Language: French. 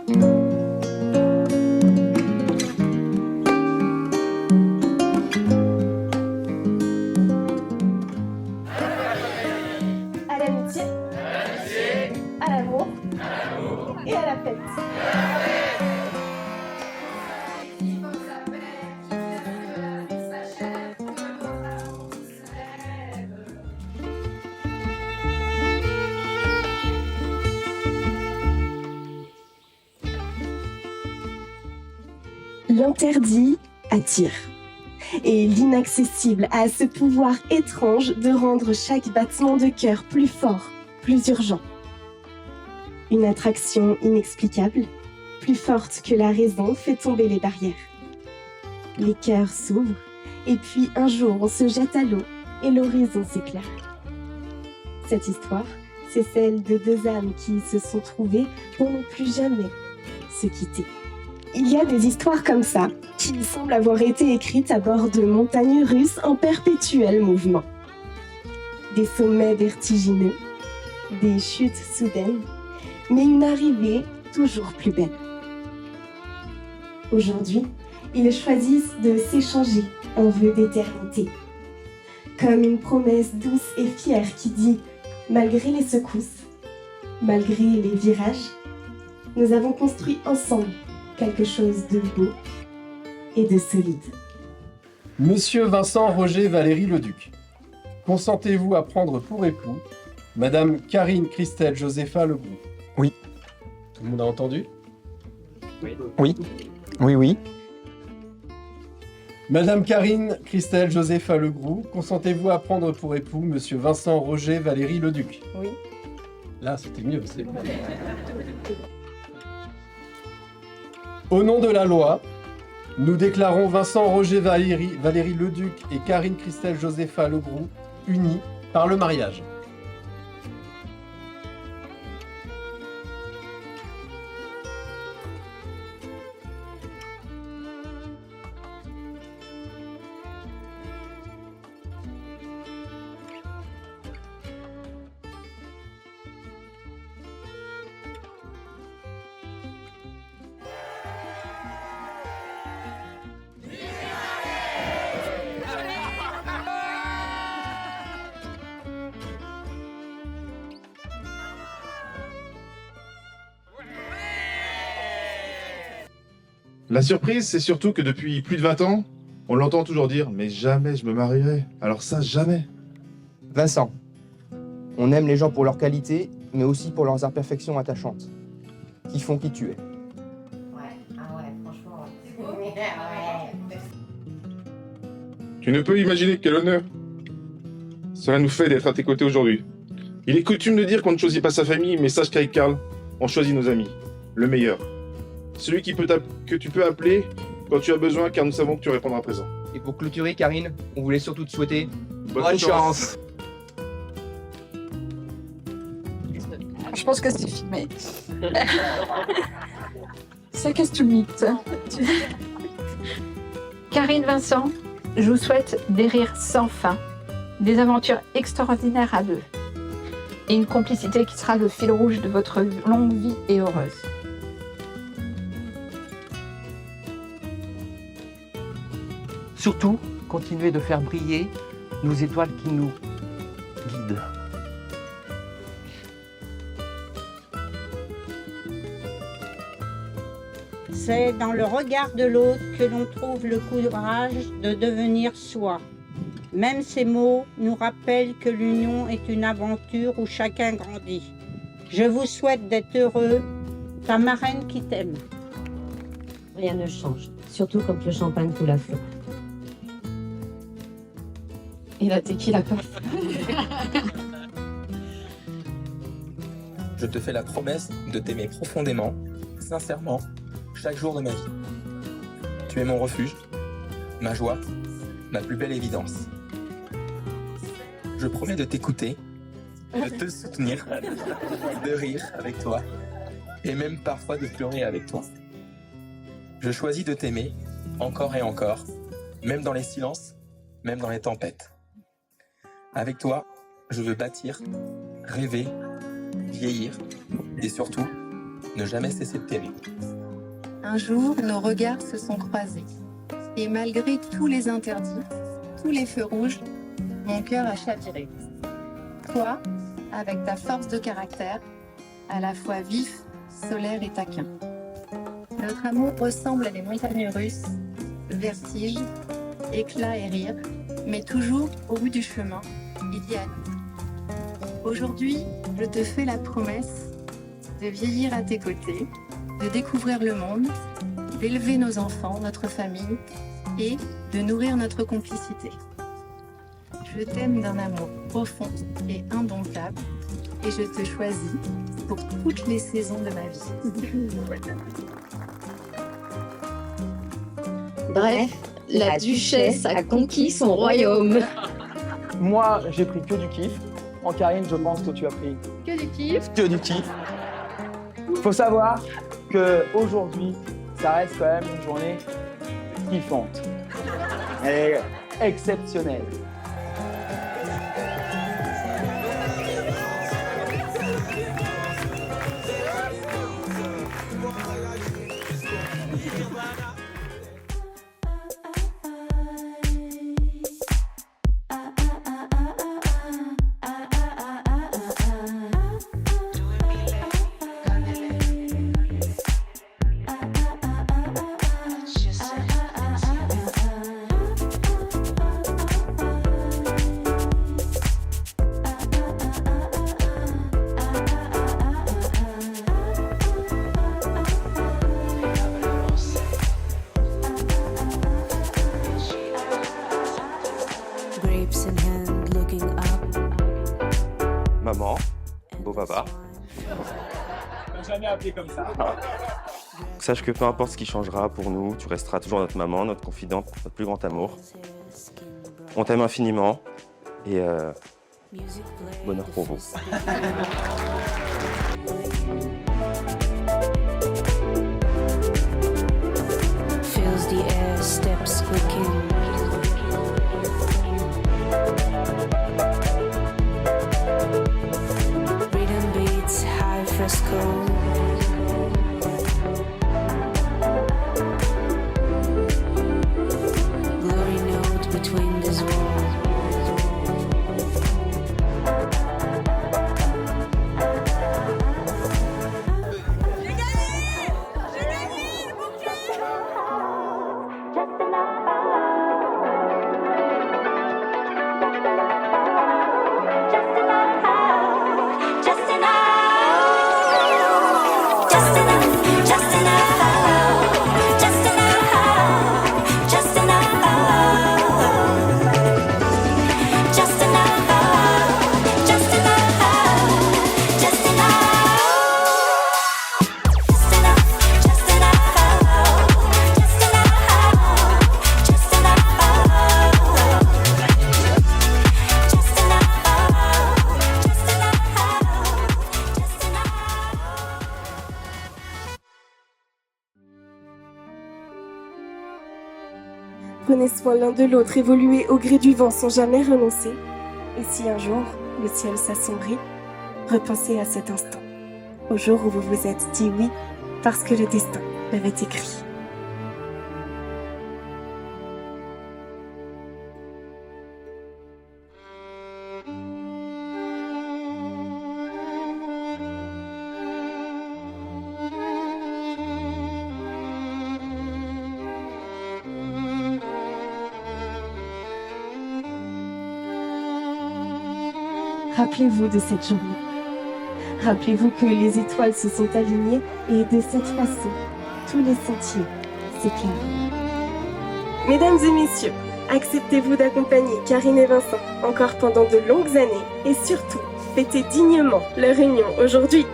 À l'amitié, à l'amour et à la fête. L'interdit attire, et l'inaccessible a ce pouvoir étrange de rendre chaque battement de cœur plus fort, plus urgent. Une attraction inexplicable, plus forte que la raison, fait tomber les barrières. Les cœurs s'ouvrent, et puis un jour on se jette à l'eau et l'horizon s'éclaire. Cette histoire, c'est celle de deux âmes qui se sont trouvées pour ne plus jamais se quitter. Il y a des histoires comme ça, qui semblent avoir été écrites à bord de montagnes russes en perpétuel mouvement. Des sommets vertigineux, des chutes soudaines, mais une arrivée toujours plus belle. Aujourd'hui, ils choisissent de s'échanger un vœu d'éternité. Comme une promesse douce et fière qui dit « Malgré les secousses, malgré les virages, nous avons construit ensemble quelque chose de beau et de solide. » Monsieur Vincent Roger Valérie Leduc, consentez-vous à prendre pour époux Madame Karine Christelle Josépha Legroux? Oui. Tout le monde a entendu? Oui. Oui. Madame Karine Christelle Josépha Legroux, consentez-vous à prendre pour époux Monsieur Vincent Roger Valérie Leduc? Oui. Là, c'était mieux. Au nom de la loi, nous déclarons Vincent Roger Valérie Leduc et Karine Christelle Josépha Legroux unis par le mariage. La surprise, c'est surtout que depuis plus de 20 ans, on l'entend toujours dire « Mais jamais je me marierai ». Alors ça, jamais. Vincent, on aime les gens pour leurs qualités, mais aussi pour leurs imperfections attachantes, qui font qui tu es. Franchement. Tu ne peux imaginer quel honneur cela nous fait d'être à tes côtés aujourd'hui. Il est coutume de dire qu'on ne choisit pas sa famille, mais sache qu'avec Karl, on choisit nos amis. Le meilleur. Celui que tu peux appeler quand tu as besoin, car nous savons que tu répondras présent. Et pour clôturer, Karine, on voulait surtout te souhaiter Bonne chance. Je pense que c'est filmé. C'est qu'est-ce que tu mythes. Karine, Vincent, je vous souhaite des rires sans fin, des aventures extraordinaires à deux et une complicité qui sera le fil rouge de votre longue vie et heureuse. Surtout, continuez de faire briller nos étoiles qui nous guident. C'est dans le regard de l'autre que l'on trouve le courage de devenir soi. Même ces mots nous rappellent que l'union est une aventure où chacun grandit. Je vous souhaite d'être heureux, ta marraine qui t'aime. Rien ne change, surtout quand le champagne coule à flot. Et la tequila pas. Je te fais la promesse de t'aimer profondément, sincèrement, chaque jour de ma vie. Tu es mon refuge, ma joie, ma plus belle évidence. Je promets de t'écouter, de te soutenir, de rire avec toi, et même parfois de pleurer avec toi. Je choisis de t'aimer, encore et encore, même dans les silences, même dans les tempêtes. Avec toi, je veux bâtir, rêver, vieillir, et surtout, ne jamais cesser de t'aimer. Un jour, nos regards se sont croisés. Et malgré tous les interdits, tous les feux rouges, mon cœur a chaviré. Toi, avec ta force de caractère, à la fois vif, solaire et taquin. Notre amour ressemble à des montagnes russes, vertiges, éclats et rires, mais toujours au bout du chemin, il y a nous. Aujourd'hui, je te fais la promesse de vieillir à tes côtés, de découvrir le monde, d'élever nos enfants, notre famille et de nourrir notre complicité. Je t'aime d'un amour profond et indomptable et je te choisis pour toutes les saisons de ma vie. Bref, la duchesse a conquis son royaume. Moi, j'ai pris que du kiff. En Karine, je pense que tu as pris Que du kiff. que du kiff. Faut savoir que aujourd'hui, ça reste quand même une journée kiffante. Elle est exceptionnelle. Maman, beau papa. Jamais appelé comme ça. Sache que peu importe ce qui changera pour nous, tu resteras toujours notre maman, notre confidente, notre plus grand amour. On t'aime infiniment et bonheur pour vous. Feels the air, steps quicken. Rhythm beats, high fresco. Glory note between these walls. Prenez soin l'un de l'autre, évoluez au gré du vent sans jamais renoncer. Et si un jour, le ciel s'assombrit, repensez à cet instant, au jour où vous vous êtes dit oui, parce que le destin l'avait écrit. Rappelez-vous de cette journée. Rappelez-vous que les étoiles se sont alignées et de cette façon, tous les sentiers s'éclairent. Mesdames et messieurs, acceptez-vous d'accompagner Karine et Vincent encore pendant de longues années et surtout, fêtez dignement leur union aujourd'hui.